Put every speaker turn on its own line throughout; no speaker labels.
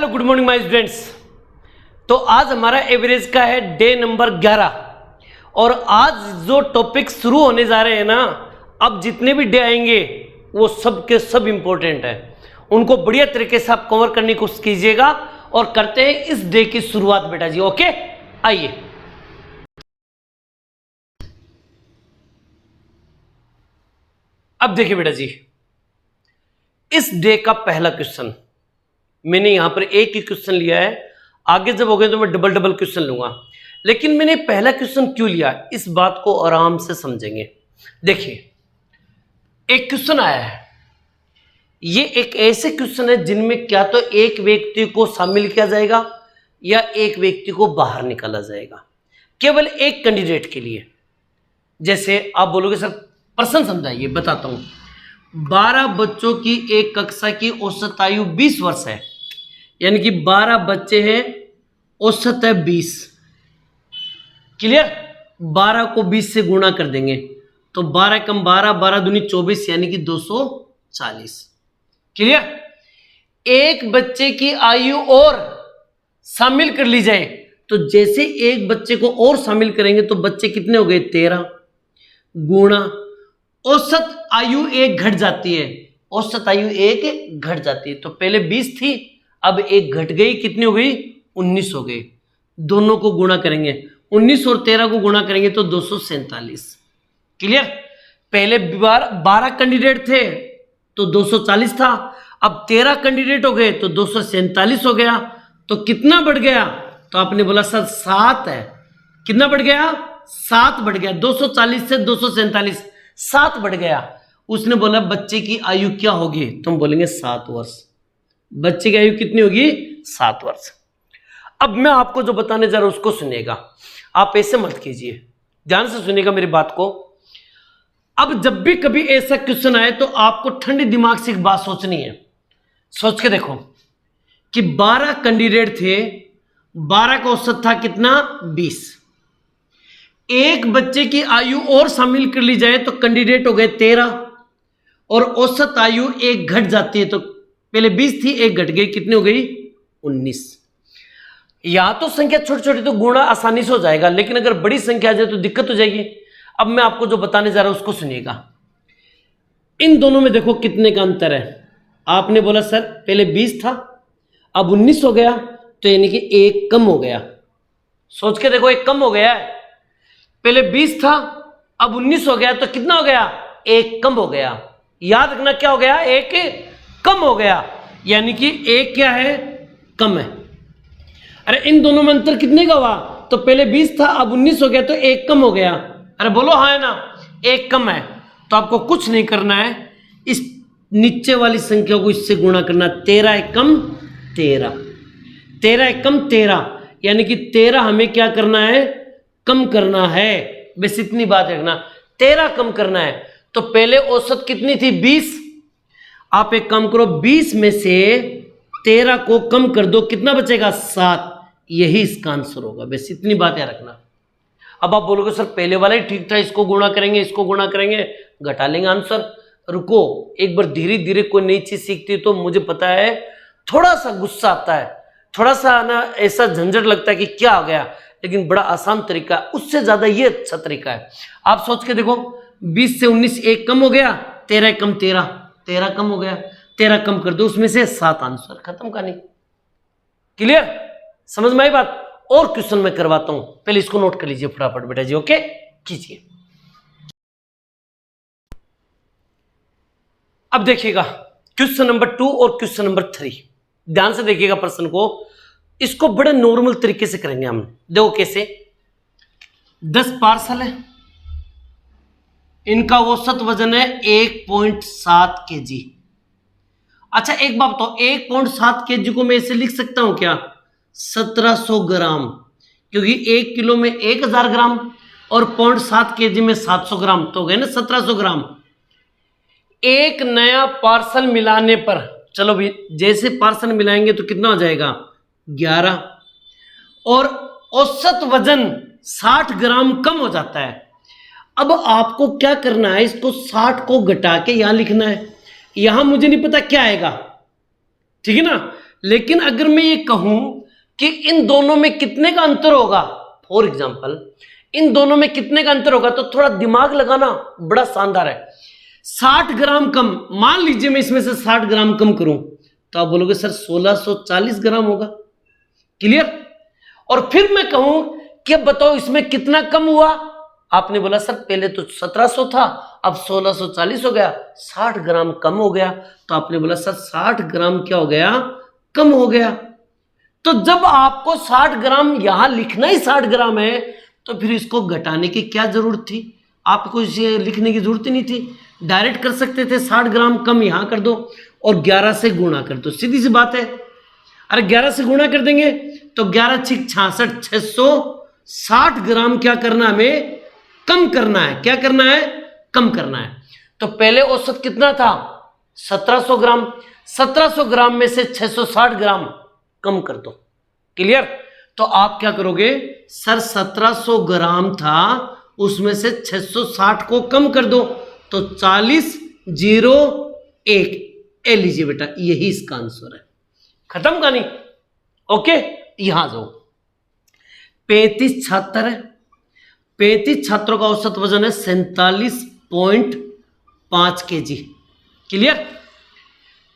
Hello good morning my students. तो आज हमारा एवरेज का है डे नंबर 11 और आज जो टॉपिक शुरू होने जा रहे हैं ना, अब जितने भी डे आएंगे वो सब के सब इंपॉर्टेंट है। उनको बढ़िया तरीके से आप कवर करने की कोशिश कीजिएगा और करते हैं इस डे की शुरुआत बेटा जी। ओके, आइए अब देखिए बेटा जी, इस डे का पहला क्वेश्चन मैंने यहां पर एक ही क्वेश्चन लिया है, आगे जब हो गए तो मैं डबल डबल क्वेश्चन लूंगा, लेकिन मैंने पहला क्वेश्चन क्यों लिया इस बात को आराम से समझेंगे। देखिए, एक क्वेश्चन आया है, ये एक ऐसे क्वेश्चन है जिनमें क्या तो एक व्यक्ति को शामिल किया जाएगा या एक व्यक्ति को बाहर निकाला जाएगा, केवल एक कैंडिडेट के लिए। जैसे आप बोलोगे सर प्रश्न समझाइए, बताता हूं। 12 बच्चों की एक कक्षा की औसत आयु 20 वर्ष है, यानी कि 12 बच्चे हैं, औसत है 20। क्लियर? 12 को 20 से गुणा कर देंगे तो 12 कम 12, 12 दूनी 24, यानी कि 240। क्लियर? एक बच्चे की आयु और शामिल कर ली जाए तो जैसे एक बच्चे को और शामिल करेंगे तो बच्चे कितने हो गए? 13 गुणा औसत आयु एक घट जाती है, औसत आयु एक घट जाती है। तो पहले 20 थी, अब एक घट गई, कितनी हो गई? 19 हो गई। दोनों को गुणा करेंगे, 19 और 13 को गुणा करेंगे तो 247। क्लियर? पहले 12 कैंडिडेट थे तो 240 था, अब 13 कैंडिडेट हो गए तो 247 हो गया। तो कितना बढ़ गया? तो आपने बोला सर 7 है। कितना बढ़ गया? 7 बढ़ गया। 240 से 247 7 बढ़ गया। उसने बोला बच्चे की आयु क्या होगी? तुम बोलेंगे 7 वर्ष। बच्चे की आयु कितनी होगी? 7 वर्ष। अब मैं आपको जो बताने जा रहा हूं उसको सुनिएगा, आप ऐसे मत कीजिए, ध्यान से सुनिएगा मेरी बात को। अब जब भी कभी ऐसा क्वेश्चन आए तो आपको ठंडे दिमाग से एक बात सोचनी है। सोच के देखो कि 12 कैंडिडेट थे, 12 का औसत था कितना? 20। एक बच्चे की आयु और शामिल कर ली जाए तो कैंडिडेट हो गए 13 और औसत आयु एक घट जाती है। तो पहले 20 थी, एक घट गई, कितनी हो गई? 19। या तो संख्या छोटी छोटी तो गुणा आसानी से हो जाएगा, लेकिन अगर बड़ी संख्या आ जाए तो दिक्कत हो जाएगी। अब मैं आपको जो बताने जा रहा हूं उसको सुनिएगा। इन दोनों में देखो कितने का अंतर है। आपने बोला सर पहले 20 था, अब 19 हो गया, तो यानी कि एक कम हो गया। सोच के देखो, एक कम हो गया है। पहले 20 था, अब 19 हो गया, तो कितना हो गया? एक कम हो गया। याद रखना क्या हो गया? एक कम हो गया, यानी कि एक क्या है? कम है। अरे इन दोनों में अंतर कितने का हुआ? तो पहले 20 था, अब 19 हो गया, तो एक कम हो गया। अरे बोलो हाँ है ना, एक कम है। तो आपको कुछ नहीं करना है, इस नीचे वाली संख्या को इससे गुणा करना। 13 एक कम 13, 13 एक कम 13, यानी कि 13 हमें क्या करना है? कम करना है। बस इतनी बात रखना, 13 कम करना है। तो पहले औसत कितनी थी? 20। आप एक काम करो, 20 में से 13 को कम कर दो, कितना बचेगा? 7। यही इसका आंसर होगा। बस इतनी बात याद रखना। अब आप बोलोगे सर पहले वाला ही ठीक था, इसको गुणा करेंगे, इसको गुणा करेंगे, घटा लेंगे आंसर। रुको, एक बार धीरे धीरे कोई नई चीज सीखती है तो मुझे पता है थोड़ा सा गुस्सा आता है, थोड़ा सा ना ऐसा झंझट लगता है कि क्या आ गया, लेकिन बड़ा आसान तरीका है, उससे ज्यादा ये अच्छा तरीका है। आप सोच के देखो, 20 से 19 एक कम हो गया, 13 कम 13, 13 कम हो गया, 13 कम कर दो, उसमें से 7 आंसर, खत्म कहानी। क्लियर? समझ में आई बात? और क्वेश्चन मैं करवाता हूं, पहले इसको नोट कर लीजिए फटाफट बेटा जी। ओके, कीजिए। अब देखिएगा क्वेश्चन नंबर 2 और क्वेश्चन नंबर 3, ध्यान से देखिएगा प्रश्न को। इसको बड़े नॉर्मल तरीके से करेंगे हम। देखो कैसे। 10 पार्सल है, इनका औसत वजन है 1.7 kg। अच्छा एक बात बताओ, 1.7 kg को मैं ऐसे लिख सकता हूं क्या? 1700 ग्राम, क्योंकि 1 किलो में 1000 ग्राम और 0.7 kg में 700 ग्राम, तो हो गए ना 1700 ग्राम। एक नया पार्सल मिलाने पर, चलो भी जैसे पार्सल मिलाएंगे तो कितना हो जाएगा? 11, और औसत वजन 60 ग्राम कम हो जाता है। अब आपको क्या करना है? इसको 60 को घटा के यहां लिखना है। यहां मुझे नहीं पता क्या आएगा, ठीक है ना, लेकिन अगर मैं ये कहूं कि इन दोनों में कितने का अंतर होगा, फॉर एग्जाम्पल इन दोनों में कितने का अंतर होगा, तो थोड़ा दिमाग लगाना बड़ा शानदार है। 60 ग्राम कम, मान लीजिए मैं इसमें से 60 ग्राम कम करूं तो आप बोलोगे सर 1640 ग्राम होगा। क्लियर? और फिर मैं कहूं कि अब बताओ इसमें कितना कम हुआ, आपने बोला सर पहले तो 1700 था अब 1640 हो गया, 60 ग्राम कम हो गया। तो आपने बोला सर 60 ग्राम क्या हो गया, कम हो गया। तो जब आपको 60 ग्राम यहां लिखना ही 60 ग्राम है तो फिर इसको घटाने की क्या जरूरत थी, आपको इसे लिखने की जरूरत ही नहीं थी, डायरेक्ट कर सकते थे 60 ग्राम कम यहां कर दो और 11 से गुणा कर दो, सीधी सी बात है। अरे 11 से गुणा कर देंगे तो 11 6 66 660 ग्राम क्या करना, हमें कम करना है। क्या करना है, कम करना है। तो पहले औसत कितना था 1700 ग्राम, 1700 ग्राम में से 660 ग्राम कम कर दो। क्लियर? तो आप क्या करोगे, सर 1700 ग्राम था उसमें से 660 को कम कर दो तो 4001 ए लीजिए बेटा, यही इसका आंसर है। खत्म कहानी? ओके, यहां जाओ। 35 छात्र है, 35 छात्रों का औसत वजन है 47.5 kg। क्लियर?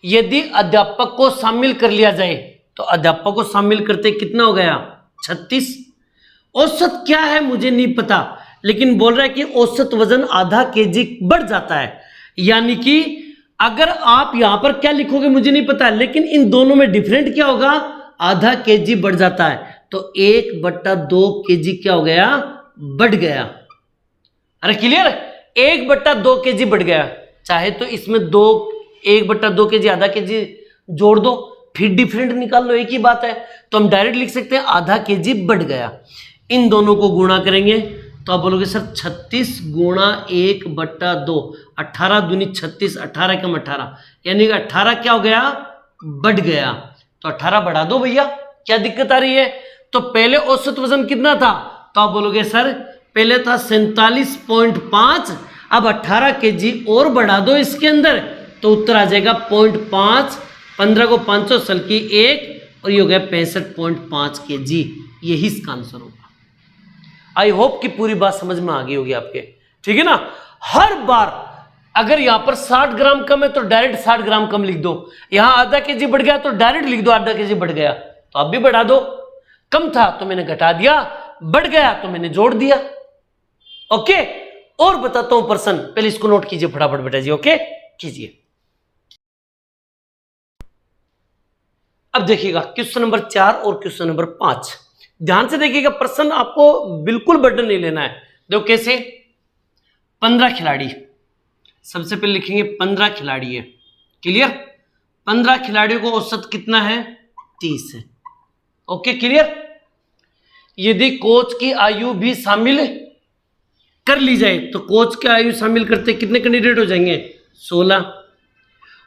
यदि अध्यापक को शामिल कर लिया जाए तो अध्यापक को शामिल करते कितना हो गया 36। औसत क्या है मुझे नहीं पता, लेकिन बोल रहा है कि औसत वजन आधा kg बढ़ जाता है। यानी कि अगर आप यहां पर क्या लिखोगे मुझे नहीं पता, लेकिन इन दोनों में डिफरेंट क्या होगा, आधा kg बढ़ जाता है। तो 1/2 kg क्या हो गया, बढ़ गया। अरे क्लियर? 1/2 kg बढ़ गया। चाहे तो इसमें 1/2 kg आधा kg जोड़ दो, फिर डिफरेंट निकाल लो, एक ही बात है। तो हम डायरेक्ट लिख सकते हैं आधा kg बढ़ गया। इन दोनों को गुणा करेंगे तो आप बोलोगे सर 36 गुणा 1/2, 18 दूनी 36, 18 कम 18, यानी कि 18 क्या हो गया, बढ़ गया। तो 18 बढ़ा दो भैया, क्या दिक्कत आ रही है। तो पहले औसत वजन कितना था, तो आप बोलोगे सर पहले था 47.5, अब 18 kg और बढ़ा दो इसके अंदर तो उत्तर आ जाएगा 0.5, 15 को 500 सल की 1 और ये हो गया 65.5 kg। यही इसका आंसर होगा। आई होप कि पूरी बात समझ में आ गई होगी आपके, ठीक है ना। हर बार अगर यहां पर 60 ग्राम कम है तो डायरेक्ट 60 ग्राम कम लिख दो, यहां आधा kg बढ़ गया तो डायरेक्ट लिख दो आधा kg बढ़ गया, तो आप भी बढ़ा दो। कम था तो मैंने घटा दिया, बढ़ गया तो मैंने जोड़ दिया। ओके, और बताता हूं प्रश्न, पहले इसको नोट कीजिए फटाफट बेटा जी। ओके कीजिए। अब देखिएगा क्वेश्चन नंबर 4 और क्वेश्चन नंबर 5, ध्यान से देखिएगा। प्रश्न आपको बिल्कुल बर्डन नहीं लेना है। देखो कैसे, 15 खिलाड़ी, सबसे पहले लिखेंगे 15 खिलाड़ी है। क्लियर? 15 खिलाड़ियों को औसत कितना है, 30 है। Okay clear? यदि कोच की आयु भी शामिल कर ली जाए तो कोच की आयु शामिल करते कितने कैंडिडेट हो जाएंगे, 16,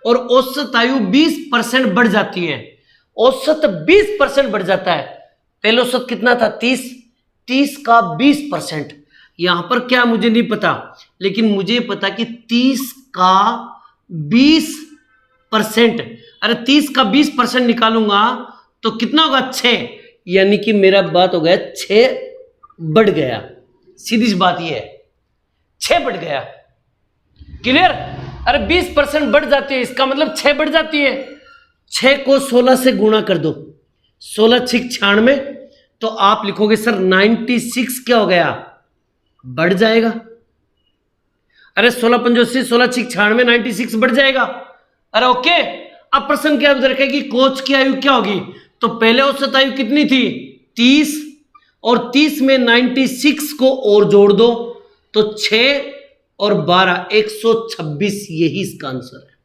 और औसत आयु 20% बढ़ जाती है। औसत 20% बढ़ जाता है। पहले औसत कितना था, 30 का 20%। यहां पर क्या मुझे नहीं पता, लेकिन मुझे पता कि 30 का 20%, अरे 30 का 20% निकालूंगा तो कितना होगा, 6, यानी कि मेरा बात हो गया 6 बढ़ गया। सीधी सी बात ये है, 6 बढ़ गया। क्लियर? अरे 20% बढ़ जाती है, इसका मतलब 6 बढ़ जाती है। 6 को 16 से गुणा कर दो, 16 6 96, तो आप लिखोगे सर 96 क्या हो गया, बढ़ जाएगा। अरे 16 5 80, 16 6 96, 96 बढ़ जाएगा। अरे ओके, अब प्रश्न क्या उधर कि कोच की आयु क्या होगी, तो पहले औसत आयु कितनी थी, 30, और 30 में 96 को और जोड़ दो तो 6 और 12 126, यही इसका आंसर है।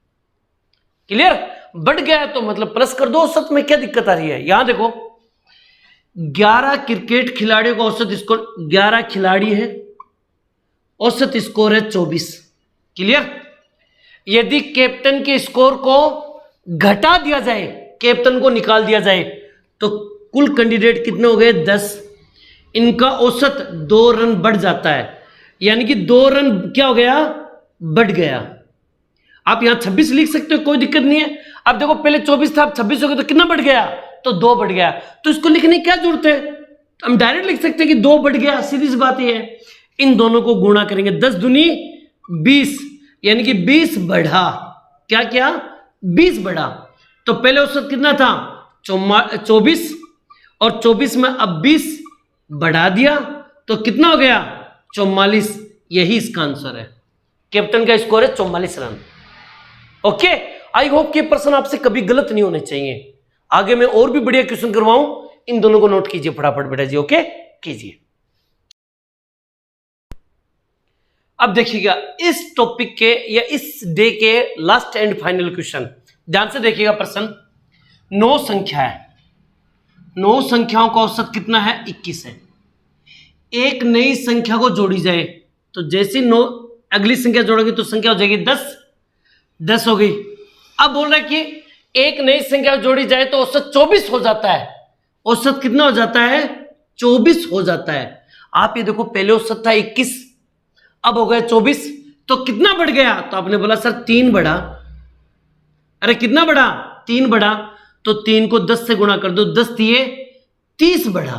क्लियर? बढ़ गया तो मतलब प्लस कर दो औसत में, क्या दिक्कत आ रही है। यहां देखो 11 क्रिकेट खिलाड़ियों का औसत स्कोर, 11 खिलाड़ी है, औसत स्कोर है 24। क्लियर? यदि कैप्टन के स्कोर को घटा दिया जाए, कैप्टन को निकाल दिया जाए तो कुल कैंडिडेट कितने हो गए, 10। इनका औसत 2 रन बढ़ जाता है, यानी कि 2 रन क्या हो गया, बढ़ गया। आप यहाँ 26 लिख सकते हो, कोई दिक्कत नहीं है। अब देखो पहले 24 था, अब 26 हो गया, तो कितना बढ़ गया? तो 2 बढ़ गया। तो इसको लिखने की क्या जरूरत है, हम डायरेक्ट लिख सकते हैं कि 2 बढ़ गया, सीधी सी बात ये है। इन दोनों को गुणा करेंगे, 10 दूनी 20, यानी कि 20 बढ़ा, क्या क्या 20 बढ़ा। तो पहले औसत कितना था 24, और 24 में अब 20 बढ़ा दिया तो कितना हो गया 44। यही इसका आंसर है। कैप्टन का स्कोर है 44 रन। ओके, आई होप कि प्रश्न आपसे कभी गलत नहीं होने चाहिए। आगे मैं और भी बढ़िया क्वेश्चन करवाऊं, इन दोनों को नोट कीजिए फटाफट बेटा जी। ओके कीजिए। अब देखिएगा इस टॉपिक के या इस डे के लास्ट एंड फाइनल क्वेश्चन, ध्यान से देखिएगा। प्रश्न 9 संख्या है, 9 संख्याओं का औसत कितना है 21 है। एक नई संख्या को जोड़ी जाए तो जैसे 9 अगली संख्या जोड़ोगे तो संख्या हो जाएगी 10 हो गई। अब बोल रहा है कि एक नई संख्या जोड़ी जाए तो औसत 24 हो जाता है। औसत कितना हो जाता है 24 हो जाता है। आप ये देखो पहले औसत था 21, अब हो गया 24, तो कितना बढ़ गया? तो आपने बोला सर 3 बढ़ा। अरे कितना बढ़ा? 3 बढ़ा। तो 3 को 10 से गुणा कर दो, 10 दिए 30 बढ़ा।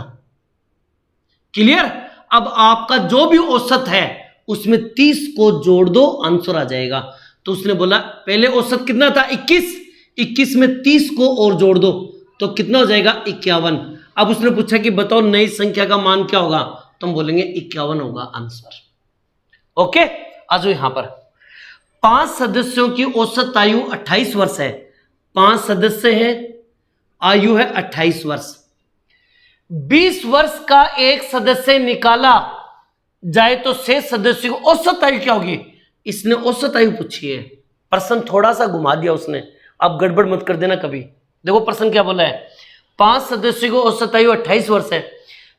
क्लियर? अब आपका जो भी औसत है उसमें 30 को जोड़ दो, आंसर आ जाएगा। तो उसने बोला पहले औसत कितना था 21 में 30 को और जोड़ दो तो कितना हो जाएगा 51। अब उसने पूछा कि बताओ नई संख्या का मान क्या होगा, तो हम बोलेंगे 51 होगा आंसर। ओके, आ जाओ यहां पर। 5 सदस्यों की औसत आयु 28 वर्ष है। 5 सदस्य हैं, आयु है 28 वर्ष। 20 वर्ष का एक सदस्य निकाला जाए तो शेष सदस्यों की औसत आयु क्या होगी? इसने औसत आयु पूछी है, प्रश्न थोड़ा सा घुमा दिया उसने। अब गड़बड़ मत कर देना कभी। देखो प्रश्न क्या बोला है, 5 सदस्यों की औसत आयु 28 वर्ष है,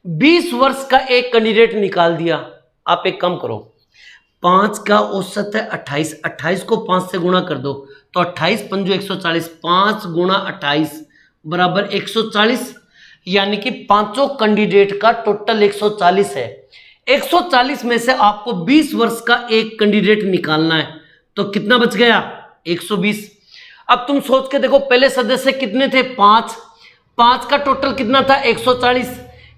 20 वर्ष का एक कैंडिडेट निकाल दिया। आप एक काम करो, 5 का औसत है 28, 28 को 5 से गुणा कर दो तो 28 पंजो 140, 5 गुणा 28 बराबर 140, यानी कि पांचों कैंडिडेट का टोटल 140 है। 140 में से आपको 20 वर्ष का एक कैंडिडेट निकालना है, तो कितना बच गया 120। अब तुम सोच के देखो पहले सदस्य कितने थे 5 का टोटल कितना था 140।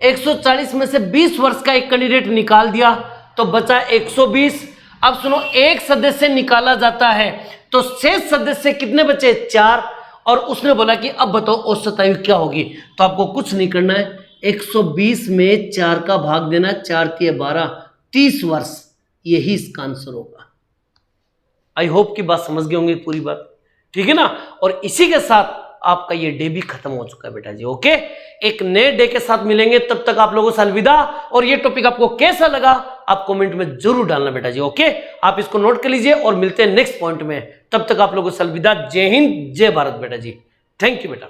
140 में से 20 वर्ष का एक कैंडिडेट निकाल दिया तो बचा 120। अब सुनो, एक सदस्य निकाला जाता है तो शेष सदस्य कितने बचे 4, और उसने बोला कि अब बताओ औसत आयु क्या होगी। तो आपको कुछ नहीं करना है, 120 में 4 का भाग देना, 4 × 12 30 वर्ष, यही इसका आंसर होगा। आई होप की बात समझ गए होंगे पूरी बात, ठीक है ना। और इसी के साथ आपका ये डे भी खत्म हो चुका है बेटा जी। ओके, एक नए डे के साथ मिलेंगे, तब तक आप लोगों से अलविदा। और ये टॉपिक आपको कैसा लगा आप कमेंट में जरूर डालना बेटा जी। ओके, आप इसको नोट कर लीजिए और मिलते हैं नेक्स्ट पॉइंट में। तब तक आप लोगों से अलविदा। जय हिंद, जय भारत बेटा जी। थैंक यू बेटा।